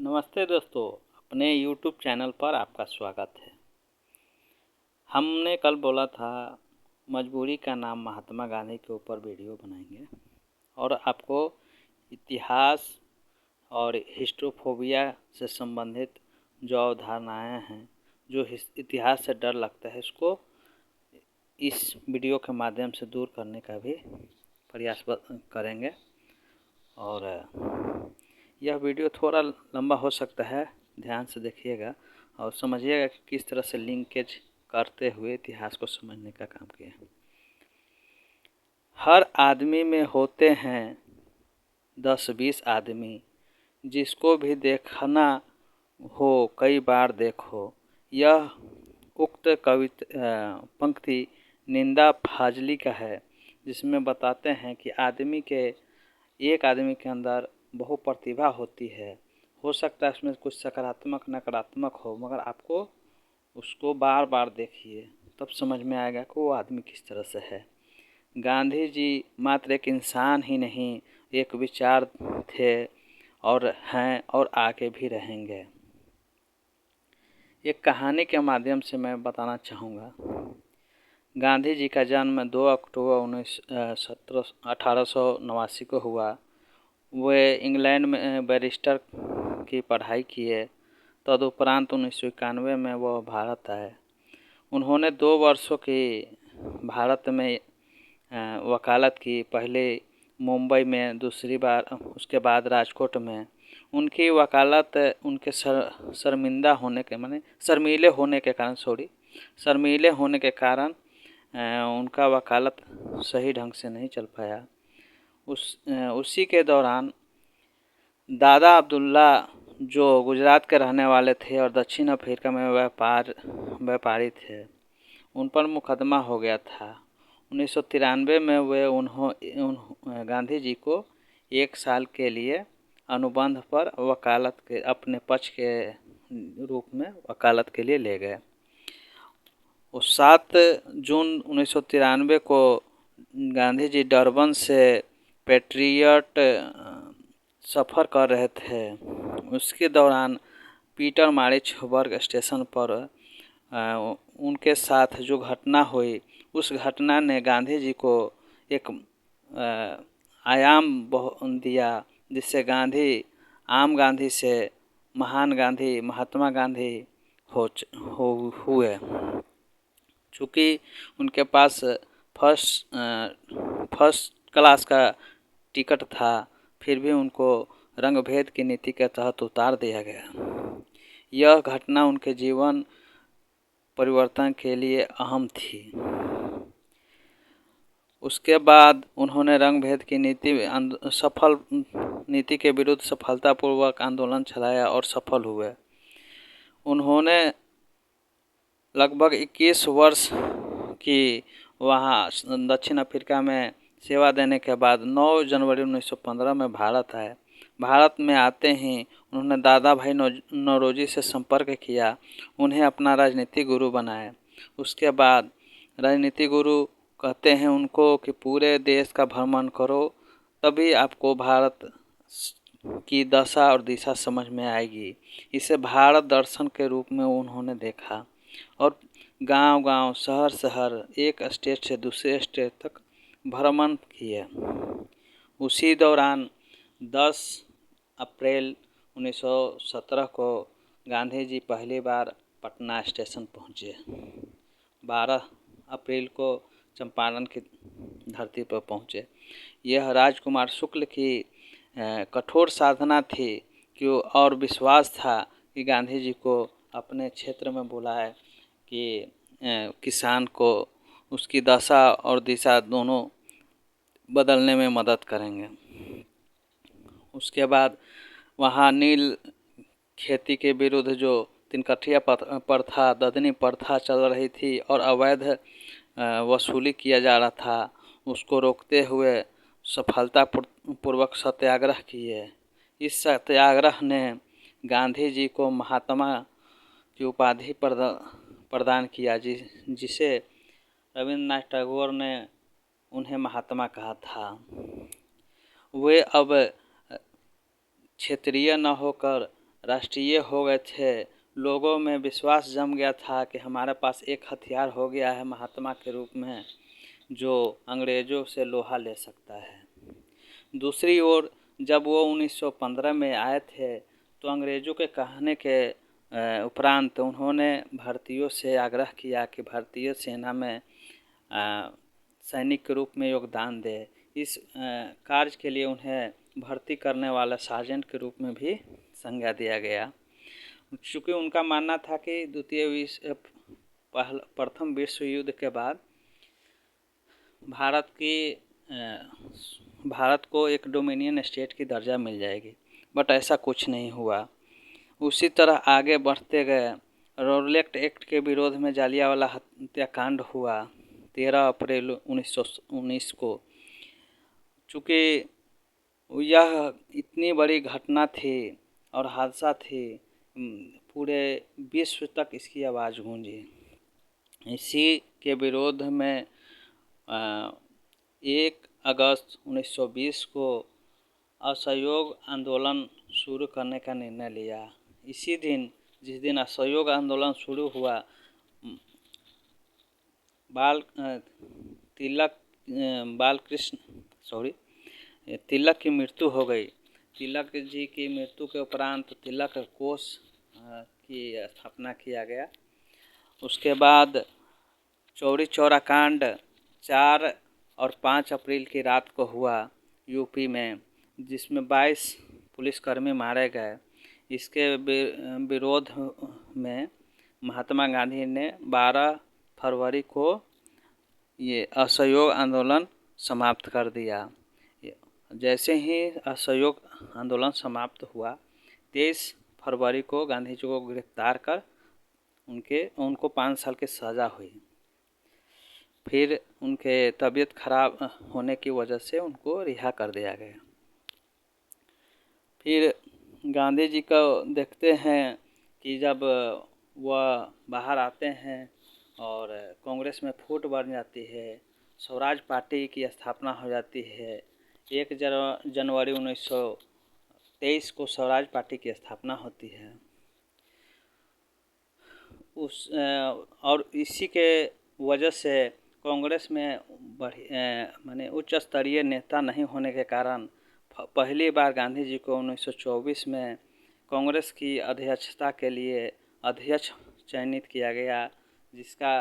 नमस्ते दोस्तों, अपने YouTube चैनल पर आपका स्वागत है। हमने कल बोला था मजबूरी का नाम महात्मा गांधी के ऊपर वीडियो बनाएंगे और आपको इतिहास और हिस्टोफोबिया से संबंधित जो अवधारणाएं हैं, जो इतिहास से डर लगता है, इसको इस वीडियो के माध्यम से दूर करने का भी प्रयास करेंगे। और यह वीडियो थोड़ा लंबा हो सकता है, ध्यान से देखिएगा और समझिएगा कि किस तरह से लिंकेज करते हुए इतिहास को समझने का काम किया है। हर आदमी में होते हैं 10-20 आदमी, जिसको भी देखना हो कई बार देखो। यह उक्त पंक्ति निंदा फाजली का है, जिसमें बताते हैं कि एक आदमी के अंदर बहु प्रतिभा होती है। हो सकता है उसमें कुछ सकारात्मक नकारात्मक हो, मगर आपको उसको बार बार देखिए, तब समझ में आएगा कि वो आदमी किस तरह से है। गांधी जी मात्र एक इंसान ही नहीं, एक विचार थे और हैं और आगे भी रहेंगे। एक कहानी के माध्यम से मैं बताना चाहूँगा। गांधी जी का जन्म 2 अक्टूबर 1889 को हुआ। वे इंग्लैंड में बैरिस्टर की पढ़ाई किए। तदुपरांत 1991 में वह भारत आए। उन्होंने 2 वर्षों की भारत में वकालत की, पहले मुंबई में, दूसरी बार उसके बाद राजकोट में। उनकी वकालत उनके शर्मिले होने के कारण उनका वकालत सही ढंग से नहीं चल पाया। उसी के दौरान दादा अब्दुल्ला, जो गुजरात के रहने वाले थे और दक्षिण अफ्रीका में व्यापारी थे, उन पर मुकदमा हो गया था। 1993 में वे गांधी जी को 1 साल के लिए अनुबंध पर वकालत के अपने पक्ष के रूप में वकालत के लिए ले गए। 7 जून 1993 को गांधी जी डरबन से पेट्रियट सफ़र कर रहे थे। उसके दौरान पीटरमारिट्जबर्ग स्टेशन पर उनके साथ जो घटना हुई, उस घटना ने गांधी जी को एक आयाम दिया, जिससे गांधी आम गांधी से महान गांधी, महात्मा गांधी हुए। चूँकि उनके पास फर्स्ट क्लास का टिकट था, फिर भी उनको रंग भेद की नीति के तहत उतार दिया गया। यह घटना उनके जीवन परिवर्तन के लिए अहम थी। उसके बाद उन्होंने रंग भेद की नीति के विरुद्ध सफलतापूर्वक आंदोलन चलाया और सफल हुए। उन्होंने लगभग 21 वर्ष की वहाँ दक्षिण अफ्रीका में सेवा देने के बाद 9 जनवरी 1915 में भारत आए। भारत में आते ही उन्होंने दादा भाई नौरोजी से संपर्क किया, उन्हें अपना राजनीतिक गुरु बनाया। उसके बाद राजनीतिक गुरु कहते हैं उनको कि पूरे देश का भ्रमण करो, तभी आपको भारत की दशा और दिशा समझ में आएगी। इसे भारत दर्शन के रूप में उन्होंने देखा और गांव-गांव, शहर-शहर, एक स्टेट से दूसरे स्टेट तक भ्रमण किए। उसी दौरान 10 अप्रैल 1917 को गांधी जी पहली बार पटना स्टेशन पहुँचे। 12 अप्रैल को चंपारण की धरती पर पहुँचे। यह राजकुमार शुक्ल की कठोर साधना थी कि और विश्वास था कि गांधी जी को अपने क्षेत्र में बुलाए कि किसान को उसकी दशा और दिशा दोनों बदलने में मदद करेंगे। उसके बाद वहाँ नील खेती के विरुद्ध जो तिनकठिया प्रथा, ददनी प्रथा चल रही थी और अवैध वसूली किया जा रहा था, उसको रोकते हुए सफलतापूर्वक सत्याग्रह किए। इस सत्याग्रह ने गांधी जी को महात्मा की उपाधि प्रदान किया, जिसे रविंद्रनाथ टैगोर ने उन्हें महात्मा कहा था। वे अब क्षेत्रीय न होकर राष्ट्रीय हो गए थे। लोगों में विश्वास जम गया था कि हमारे पास एक हथियार हो गया है महात्मा के रूप में, जो अंग्रेज़ों से लोहा ले सकता है। दूसरी ओर जब वो 1915 में आए थे तो अंग्रेज़ों के कहने के उपरांत उन्होंने भारतीयों से आग्रह किया कि भारतीय सेना में सैनिक के रूप में योगदान दें। इस कार्य के लिए उन्हें भर्ती करने वाला सार्जेंट के रूप में भी संज्ञा दिया गया। चूँकि उनका मानना था कि प्रथम विश्व युद्ध के बाद भारत को एक डोमिनियन स्टेट की दर्जा मिल जाएगी, बट ऐसा कुछ नहीं हुआ। उसी तरह आगे बढ़ते गए। रॉलेट एक्ट के विरोध में जालियांवाला हत्याकांड हुआ 13 अप्रैल 1919 को। चूँकि यह इतनी बड़ी घटना थी और हादसा थी, पूरे विश्व तक इसकी आवाज़ गूंजी। इसी के विरोध में 1 अगस्त 1920 को असहयोग आंदोलन शुरू करने का निर्णय लिया। इसी दिन, जिस दिन असहयोग आंदोलन शुरू हुआ, तिलक की मृत्यु हो गई। तिलक जी की मृत्यु के उपरांत तिलक कोष की स्थापना किया गया। उसके बाद चौरी चौरा कांड 4 और 5 अप्रैल की रात को हुआ यूपी में, जिसमें 22 पुलिसकर्मी मारे गए। इसके विरोध में महात्मा गांधी ने 12 फरवरी को ये असहयोग आंदोलन समाप्त कर दिया। जैसे ही असहयोग आंदोलन समाप्त हुआ, 23 फरवरी को गांधी जी को गिरफ्तार कर उनको 5 साल की सज़ा हुई। फिर उनके तबीयत खराब होने की वजह से उनको रिहा कर दिया गया। फिर गांधी जी को देखते हैं कि जब वह बाहर आते हैं और कांग्रेस में फूट बढ़ जाती है, स्वराज पार्टी की स्थापना हो जाती है। 1 जनवरी 1923 को स्वराज पार्टी की स्थापना होती है। और इसी के वजह से कांग्रेस में माने उच्च स्तरीय नेता नहीं होने के कारण पहली बार गांधी जी को 1924 में कांग्रेस की अध्यक्षता के लिए अध्यक्ष चयनित किया गया, जिसका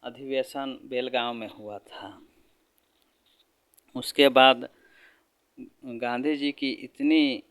अधिवेशन बेलगांव में हुआ था। उसके बाद गांधी जी की इतनी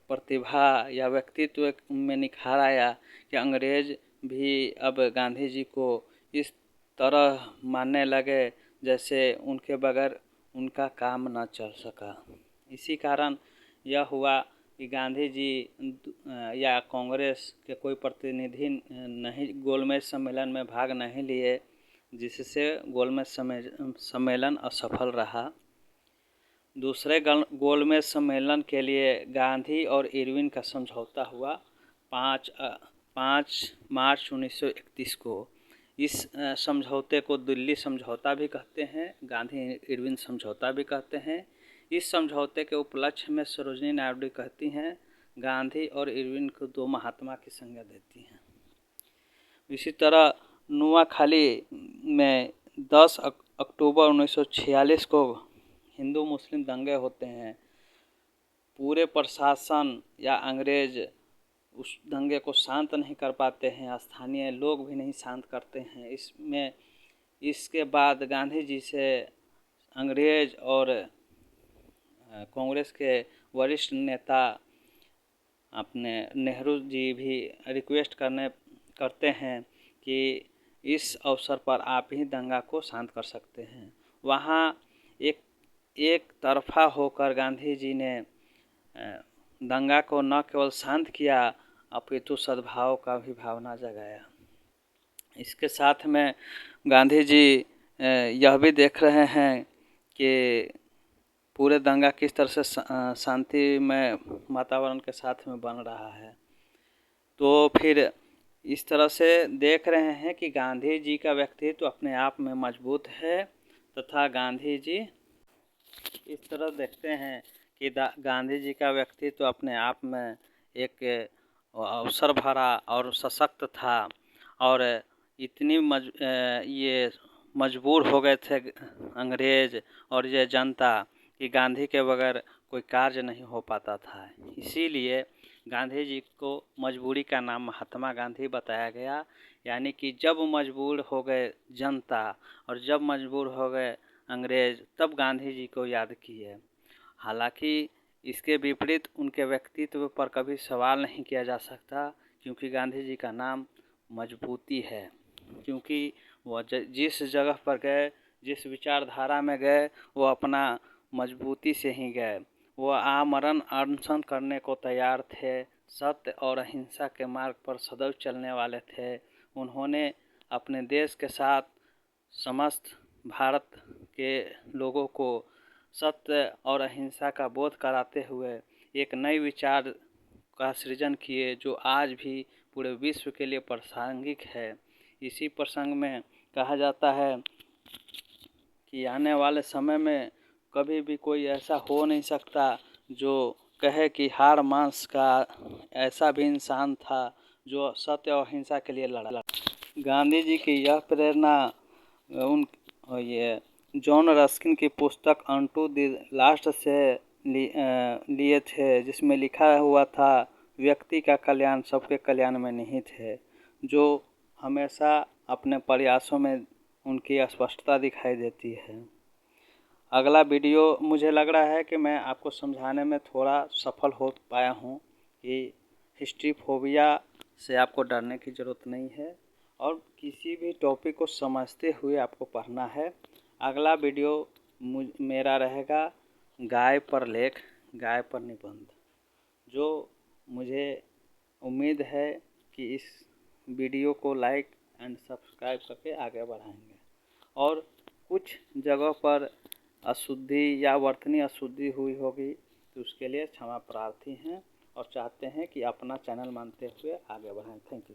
प्रतिभा या व्यक्तित्व में निखार आया कि अंग्रेज़ भी अब गांधी जी को इस तरह मानने लगे जैसे उनके बगैर उनका काम न चल सका। इसी कारण यह हुआ कि गांधी जी या कांग्रेस के कोई प्रतिनिधि नहीं गोलमेज सम्मेलन में भाग नहीं लिए, जिससे गोलमेज सम्मेलन असफल रहा। दूसरे गोलमेज सम्मेलन के लिए गांधी और इरविन का समझौता हुआ 5 मार्च 1931 को। इस समझौते को दिल्ली समझौता भी कहते हैं, गांधी इरविन समझौता भी कहते हैं। इस समझौते के उपलक्ष्य में सरोजिनी नायडू कहती हैं, गांधी और इरविन को 2 महात्मा की संज्ञा देती हैं। इसी तरह नुआखाली में 10 अक्टूबर 1946 को हिंदू मुस्लिम दंगे होते हैं। पूरे प्रशासन या अंग्रेज उस दंगे को शांत नहीं कर पाते हैं, स्थानीय लोग भी नहीं शांत करते हैं। इसके बाद गांधी जी से अंग्रेज और कांग्रेस के वरिष्ठ नेता अपने नेहरू जी भी रिक्वेस्ट करते हैं कि इस अवसर पर आप ही दंगा को शांत कर सकते हैं। वहाँ एक तरफा होकर गांधी जी ने दंगा को न केवल शांत किया, अपितु सद्भाव का भी भावना जगाया। इसके साथ में गांधी जी यह भी देख रहे हैं कि पूरे दंगा किस तरह से शांतिमय वातावरण के साथ में बन रहा है। तो फिर इस तरह से देख रहे हैं कि गांधी जी का व्यक्तित्व अपने आप में मजबूत है, तथा गांधी जी इस तरह देखते हैं कि गांधी जी का व्यक्तित्व तो अपने आप में एक अवसर भरा और सशक्त था और इतनी ये मजबूर हो गए थे अंग्रेज और ये जनता कि गांधी के बगैर कोई कार्य नहीं हो पाता था। इसीलिए गांधी जी को मजबूरी का नाम महात्मा गांधी बताया गया, यानी कि जब मजबूर हो गए जनता और जब मजबूर हो गए अंग्रेज तब गांधी जी को याद किए। हालांकि इसके विपरीत उनके व्यक्तित्व पर कभी सवाल नहीं किया जा सकता, क्योंकि गांधी जी का नाम मजबूती है। क्योंकि वह जिस जगह पर गए, जिस विचारधारा में गए, वो अपना मजबूती से ही गए। वो आमरण अनशन करने को तैयार थे, सत्य और अहिंसा के मार्ग पर सदैव चलने वाले थे। उन्होंने अपने देश के साथ समस्त भारत के लोगों को सत्य और अहिंसा का बोध कराते हुए एक नए विचार का सृजन किए, जो आज भी पूरे विश्व के लिए प्रासंगिक है। इसी प्रसंग में कहा जाता है कि आने वाले समय में कभी भी कोई ऐसा हो नहीं सकता जो कहे कि हार मांस का ऐसा भी इंसान था जो सत्य और अहिंसा के लिए लड़ा। गांधी जी की यह प्रेरणा उन ये जॉन रस्किन की पुस्तक अनटू द लास्ट से लिए थे, जिसमें लिखा हुआ था व्यक्ति का कल्याण सबके कल्याण में निहित है, जो हमेशा अपने प्रयासों में उनकी स्पष्टता दिखाई देती है। अगला वीडियो मुझे लग रहा है कि मैं आपको समझाने में थोड़ा सफल हो पाया हूँ कि हिस्ट्री फोबिया से आपको डरने की ज़रूरत नहीं है और किसी भी टॉपिक को समझते हुए आपको पढ़ना है। अगला वीडियो मेरा रहेगा गाय पर लेख, गाय पर निबंध, जो मुझे उम्मीद है कि इस वीडियो को लाइक एंड सब्सक्राइब करके आगे बढ़ाएंगे। और कुछ जगह पर अशुद्धि या वर्तनी अशुद्धि हुई होगी तो उसके लिए क्षमा प्रार्थी हैं और चाहते हैं कि अपना चैनल मानते हुए आगे बढ़ाएं। Thank you.